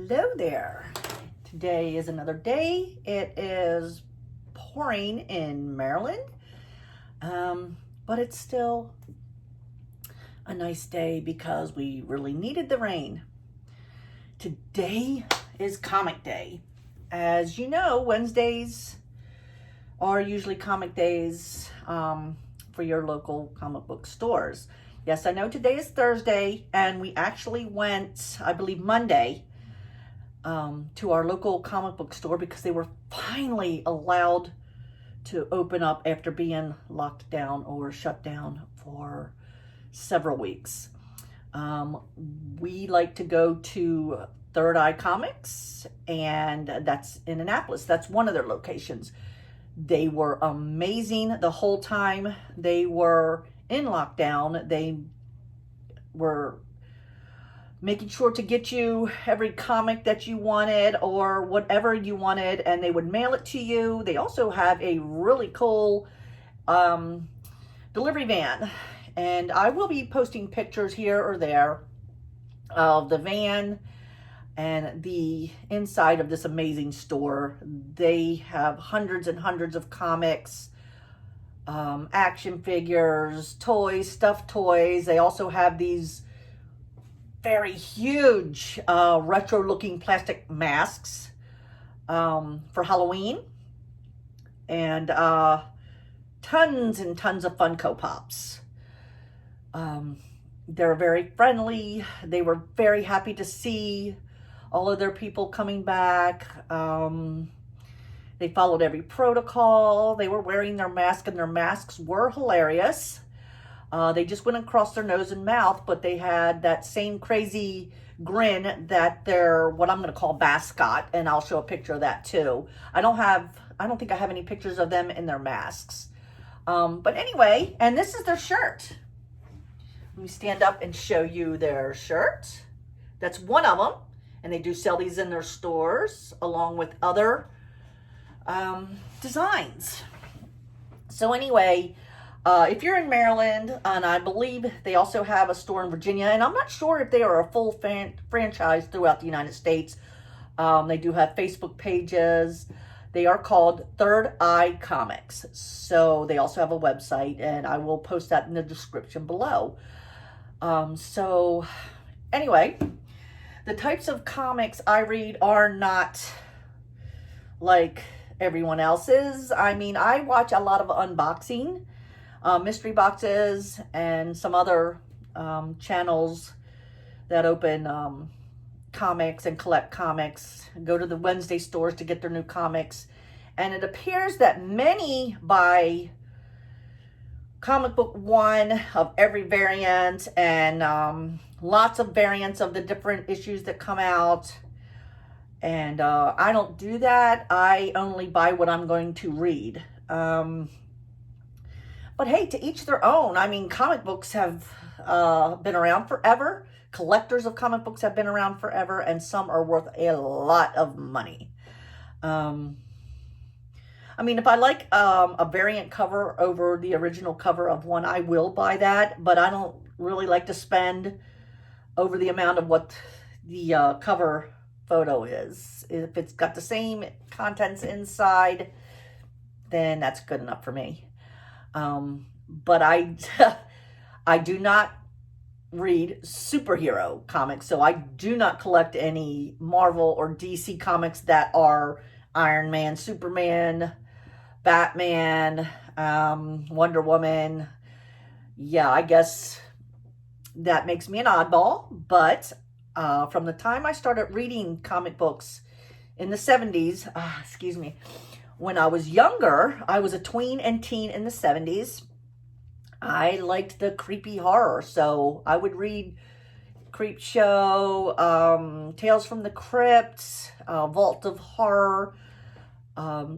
Hello there. Today is another day. It is pouring in Maryland, but it's still a nice day because we really needed the rain. Today is comic day. As you know, Wednesdays are usually comic days for your local comic book stores. Yes, I know today is Thursday, and we actually went, I believe, Monday to our local comic book store because they were finally allowed to open up after being locked down or shut down for several weeks. We like to go to Third Eye Comics, and that's in Annapolis. That's one of their locations. They were amazing the whole time they were in lockdown. They were making sure to get you every comic that you wanted or whatever you wanted, and they would mail it to you. They also have a really cool delivery van, and I will be posting pictures here or there of the van and the inside of this amazing store. They have hundreds and hundreds of comics, action figures, toys, stuffed toys. They also have these very huge retro looking plastic masks for Halloween, and tons and tons of Funko Pops. They're very friendly. They were very happy to see all of their people coming back. They followed every protocol. They were wearing their mask, and their masks were hilarious. They just went across their nose and mouth, but they had that same crazy grin that they're what I'm going to call mascot, and I'll show a picture of that too. I don't think I have any pictures of them in their masks. But anyway, and this is their shirt. Let me stand up and show you their shirt. That's one of them, and they do sell these in their stores along with other designs. So anyway, if you're in Maryland, and I believe they also have a store in Virginia, and I'm not sure if they are a full franchise throughout the United States. They do have Facebook pages. They are called Third Eye Comics. So they also have a website, and I will post that in the description below. So anyway, the types of comics I read are not like everyone else's. I mean, I watch a lot of unboxing, mystery boxes, and some other channels that open comics and collect comics, go to the Wednesday stores to get their new comics. And it appears that many buy comic book one of every variant, and lots of variants of the different issues that come out. And I don't do that. I only buy what I'm going to read. But hey, to each their own. I mean, comic books have been around forever. Collectors of comic books have been around forever, and some are worth a lot of money. I mean, if I like a variant cover over the original cover of one, I will buy that, but I don't really like to spend over the amount of what the cover photo is. If it's got the same contents inside, then that's good enough for me. But I do not read superhero comics, so I do not collect any Marvel or DC comics that are Iron Man, Superman, Batman, Wonder Woman. Yeah, I guess that makes me an oddball, but from the time I started reading comic books in the 70s, when I was younger, I was a tween and teen in the 70s. I liked the creepy horror, so I would read Creep Show, Tales from the Crypt, Vault of Horror,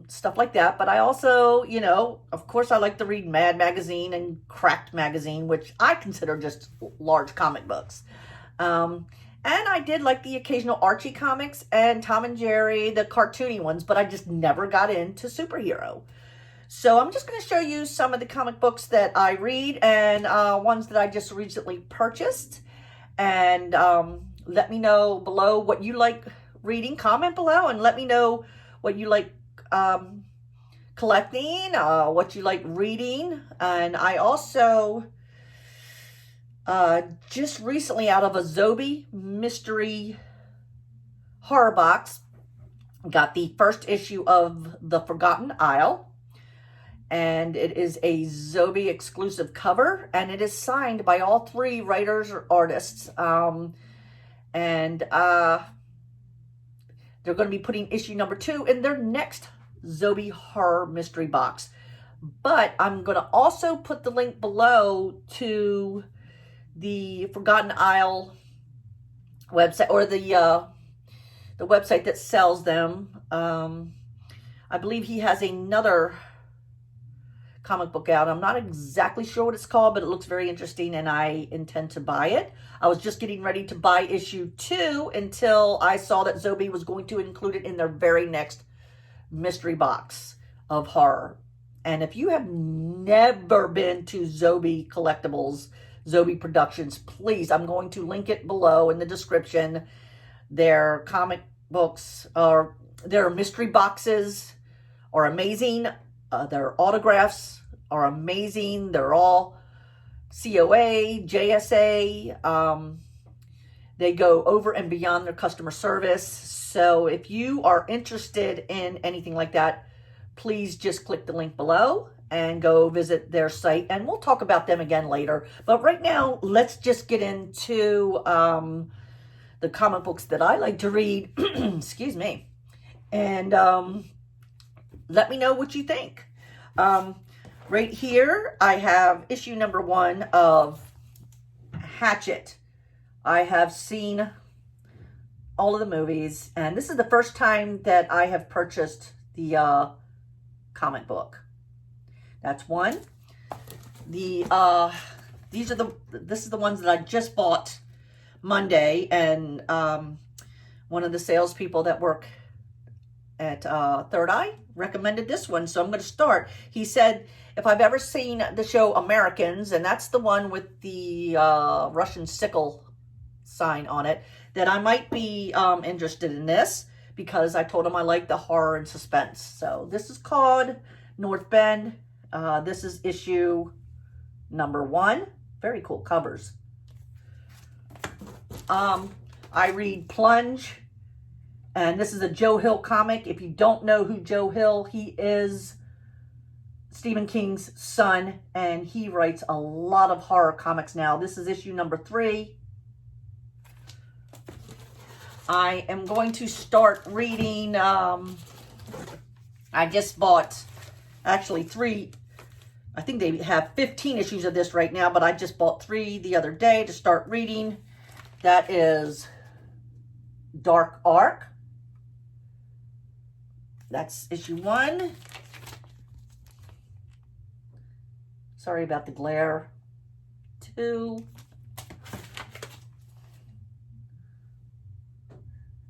stuff like that. But I also, of course, I like to read Mad Magazine and Cracked Magazine, which I consider just large comic books. And I did like the occasional Archie comics and Tom and Jerry, the cartoony ones, but I just never got into superhero. So I'm just going to show you some of the comic books that I read, and ones that I just recently purchased. And let me know below what you like reading, comment below and let me know what you like collecting, what you like reading. And I also just recently, out of a Zobie mystery horror box, got the first issue of The Forgotten Isle. And it is a Zobie exclusive cover, and it is signed by all 3 writers or artists. And they're going to be putting issue number 2 in their next Zobie horror mystery box. But I'm going to also put the link below to the Forgotten Isle website, or the website that sells them. I believe he has another comic book out. I'm not exactly sure what it's called, but it looks very interesting and I intend to buy it. I was just getting ready to buy issue 2 until I saw that Zobie was going to include it in their very next mystery box of horror. And if you have never been to Zobie Collectibles, Zobie Productions, please, I'm going to link it below in the description. Their comic books, or their mystery boxes, are amazing. Their autographs are amazing. They're all COA, JSA. They go over and beyond their customer service. So if you are interested in anything like that, please just click the link below and go visit their site. And we'll talk about them again later. But right now, let's just get into the comic books that I like to read. Excuse me. And let me know what you think. Right here, I have issue number 1 of Hatchet. I have seen all of the movies, and this is the first time that I have purchased the comic book. That's one. This is the ones that I just bought Monday, and one of the salespeople that work at Third Eye recommended this one, so I'm going to start. He said, if I've ever seen the show Americans, and that's the one with the Russian sickle sign on it, that I might be interested in this, because I told him I like the horror and suspense. So this is called North Bend. This is issue number 1. Very cool covers. I read Plunge, and this is a Joe Hill comic. If you don't know who Joe Hill, he is Stephen King's son, and he writes a lot of horror comics now. This is issue number 3. I am going to start reading, I just bought actually 3, I think they have 15 issues of this right now, but I just bought 3 the other day to start reading. That is Dark Ark. That's issue 1. Sorry about the glare. 2,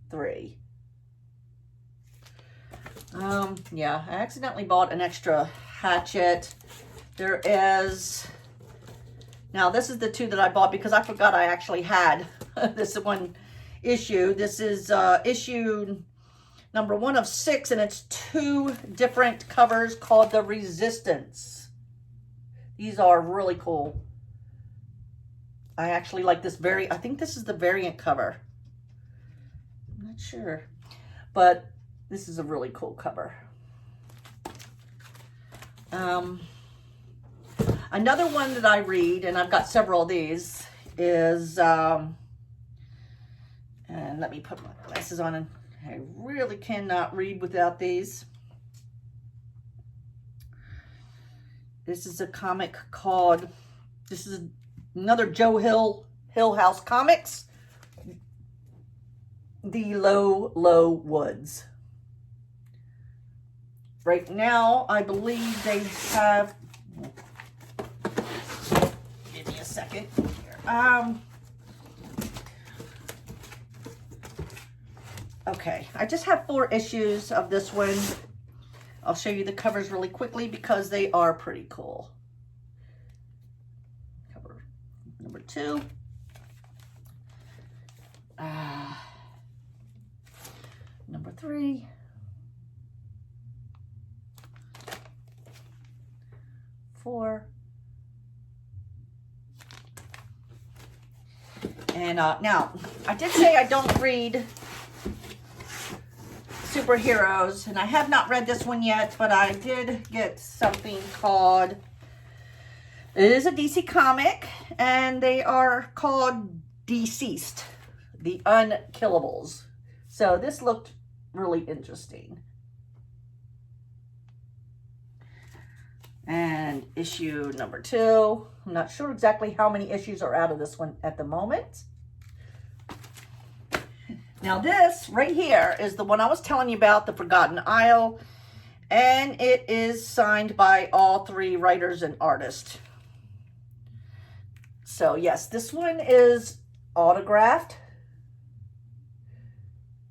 3. Yeah, I accidentally bought an extra Hatchet. There is, now this is the 2 that I bought because I forgot I actually had this one issue. This is issue number 1 of 6, and it's 2 different covers called The Resistance. These are really cool. I actually like this I think this is the variant cover. I'm not sure, but this is a really cool cover. Another one that I read, and I've got several of these, is, and let me put my glasses on, and I really cannot read without these. This is a comic called, this is another Joe Hill House Comics, The Low, Low Woods. Right now, I believe they have, give me a second here. Okay, I just have 4 issues of this one. I'll show you the covers really quickly because they are pretty cool. Cover number 2. number 3. Four. And now, I did say I don't read superheroes, and I have not read this one yet, but I did get something called, it is a DC comic, and they are called Deceased, the Unkillables. So this looked really interesting. And issue number 2. I'm not sure exactly how many issues are out of this one at the moment. Now this right here is the one I was telling you about, The Forgotten Isle. And it is signed by all 3 writers and artists. So yes, this one is autographed.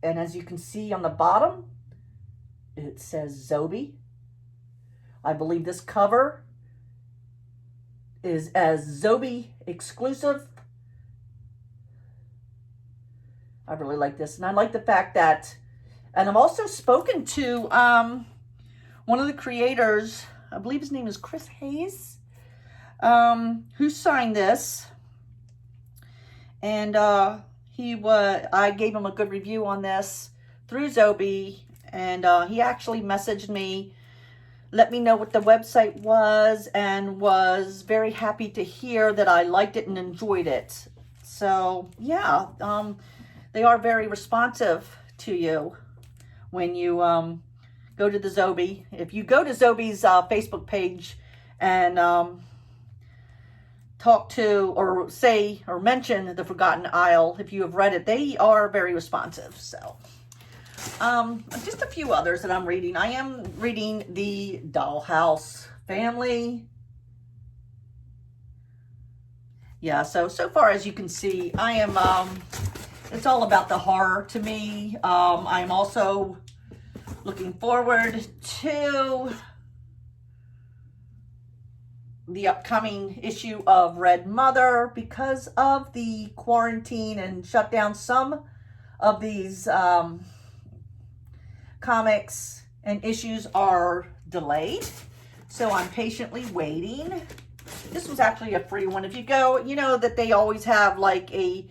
And as you can see on the bottom, it says Zobie. I believe this cover is as Zobie exclusive. I really like this. And I like the fact that, and I've also spoken to one of the creators, I believe his name is Chris Hayes, who signed this. And I gave him a good review on this through Zobie. And he actually messaged me, let me know what the website was, and was very happy to hear that I liked it and enjoyed it. So yeah, they are very responsive to you when you go to the Zobie. If you go to Zobie's Facebook page and talk to or say or mention The Forgotten Isle, if you have read it, they are very responsive. So just a few others that I'm reading. I am reading the Dollhouse Family. Yeah, so far as you can see, I am, it's all about the horror to me. I'm also looking forward to the upcoming issue of Red Mother because of the quarantine and shutdown. Some of these comics and issues are delayed, so I'm patiently waiting. This was actually a free one. If you go, you know that they always have like a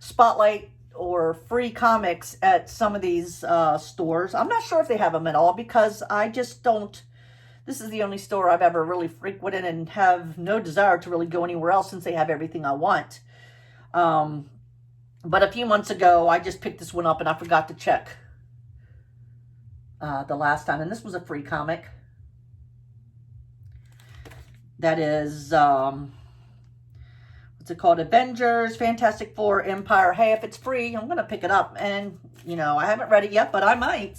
spotlight or free comics at some of these stores. I'm not sure if they have them at all because I just don't, this is the only store I've ever really frequented and have no desire to really go anywhere else since they have everything I want. But a few months ago, I just picked this one up and I forgot to check the last time. And this was a free comic. That is, what's it called? Avengers, Fantastic Four, Empire. Hey, if it's free, I'm going to pick it up. And, you know, I haven't read it yet, but I might.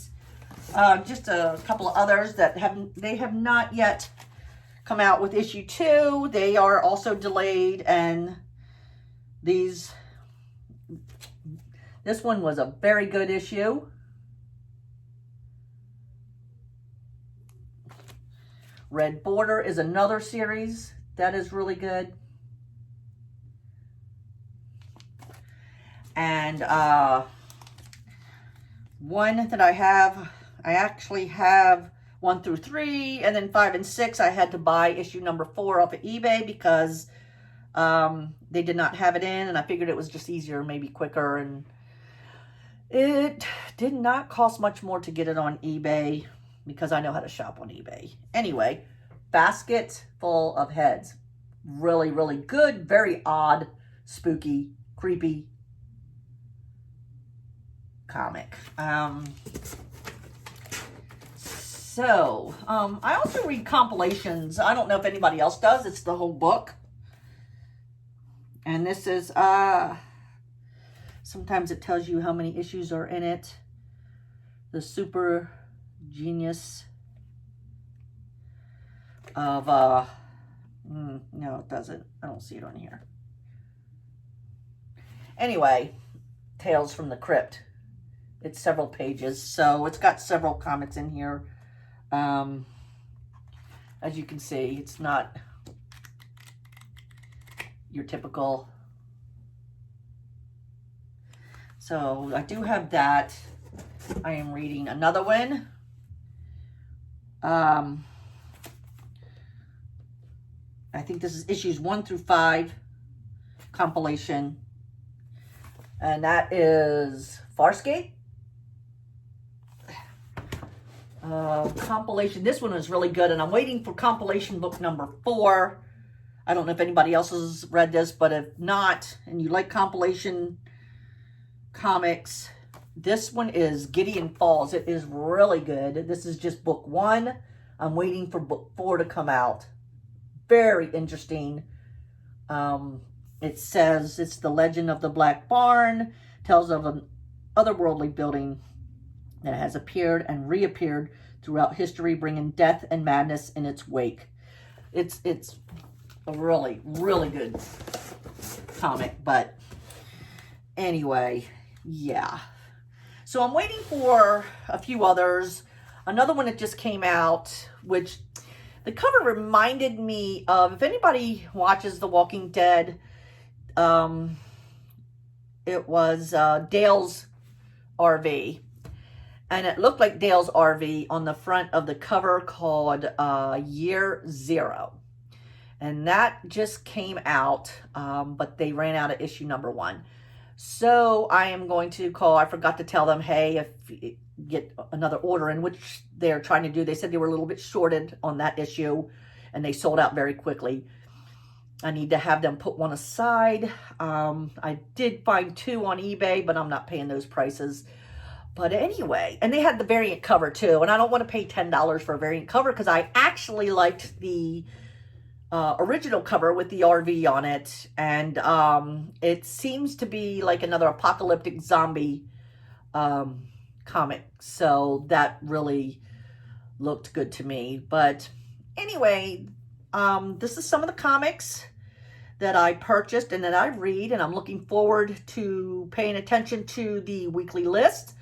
Just a couple of others that have not yet come out with issue 2. They are also delayed, and this one was a very good issue. Red Border is another series that is really good. And one that I actually have 1 through 3, and then 5 and 6. I had to buy issue number 4 off of eBay because they did not have it in, and I figured it was just easier, maybe quicker, and it did not cost much more to get it on eBay because I know how to shop on eBay. Anyway, Basket Full of Heads. Really, really good, very odd, spooky, creepy comic. I also read compilations. I don't know if anybody else does. It's the whole book. And this is, sometimes it tells you how many issues are in it. The Super Genius of, no, it doesn't. I don't see it on here. Anyway, Tales from the Crypt. It's several pages, so it's got several comics in here. As you can see, it's not your typical. So I do have that. I am reading another one. I think this is issues 1 through 5 compilation. And that is Farscape. Compilation. This one is really good, and I'm waiting for compilation book number 4. I don't know if anybody else has read this, but if not, and you like compilation comics, this one is Gideon Falls. It is really good. This is just book 1. I'm waiting for book 4 to come out. Very interesting. It says it's the legend of the Black Barn, tells of an otherworldly building that has appeared and reappeared throughout history, bringing death and madness in its wake. It's a really, really good comic, but anyway, yeah. So I'm waiting for a few others. Another one that just came out, which the cover reminded me of, if anybody watches The Walking Dead, it was Dale's RV. And it looked like Dale's RV on the front of the cover, called Year Zero. And that just came out, but they ran out of issue number 1. So I am going to call, I forgot to tell them, hey, if you get another order in, which they're trying to do. They said they were a little bit shorted on that issue, and they sold out very quickly. I need to have them put one aside. I did find 2 on eBay, but I'm not paying those prices. But anyway, and they had the variant cover too, and I don't want to pay $10 for a variant cover because I actually liked the original cover with the RV on it, and it seems to be like another apocalyptic zombie comic, so that really looked good to me. But anyway, this is some of the comics that I purchased and that I read, and I'm looking forward to paying attention to the weekly list.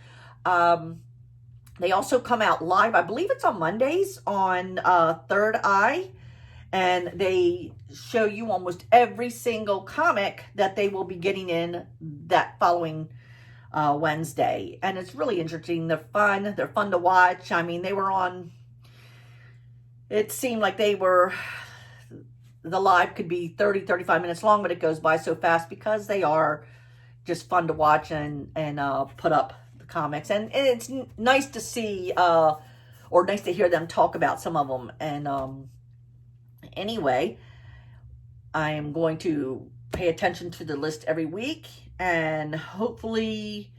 They also come out live, I believe it's on Mondays on Third Eye, and they show you almost every single comic that they will be getting in that following Wednesday. And it's really interesting. They're fun. They're fun to watch. I mean, they were on, it seemed like they were, the live could be 30, 35 minutes long, but it goes by so fast because they are just fun to watch and put up the comics. And it's nice to see, or nice to hear them talk about some of them. And anyway, I am going to pay attention to the list every week and hopefully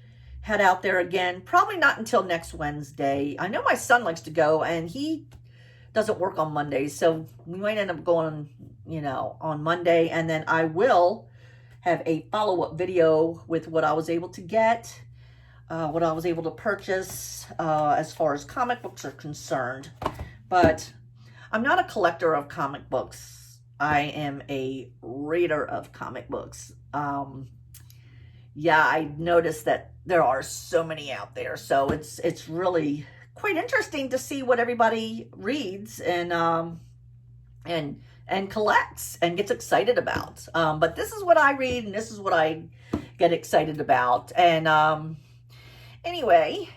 head out there again. Probably not until next Wednesday. I know my son likes to go, and he doesn't work on Mondays, so we might end up going, you know, on Monday, and then I will have a follow-up video with what I was able to get, what I was able to purchase as far as comic books are concerned. But I'm not a collector of comic books. I am a reader of comic books. Yeah, I noticed that there are so many out there, so it's really quite interesting to see what everybody reads and collects and gets excited about. But this is what I read, and this is what I get excited about. And anyway,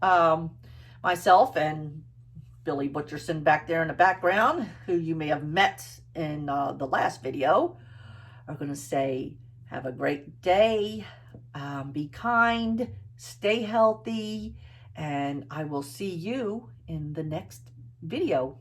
myself and Billy Butcherson back there in the background, who you may have met in the last video, are going to say, have a great day, be kind, stay healthy, and I will see you in the next video.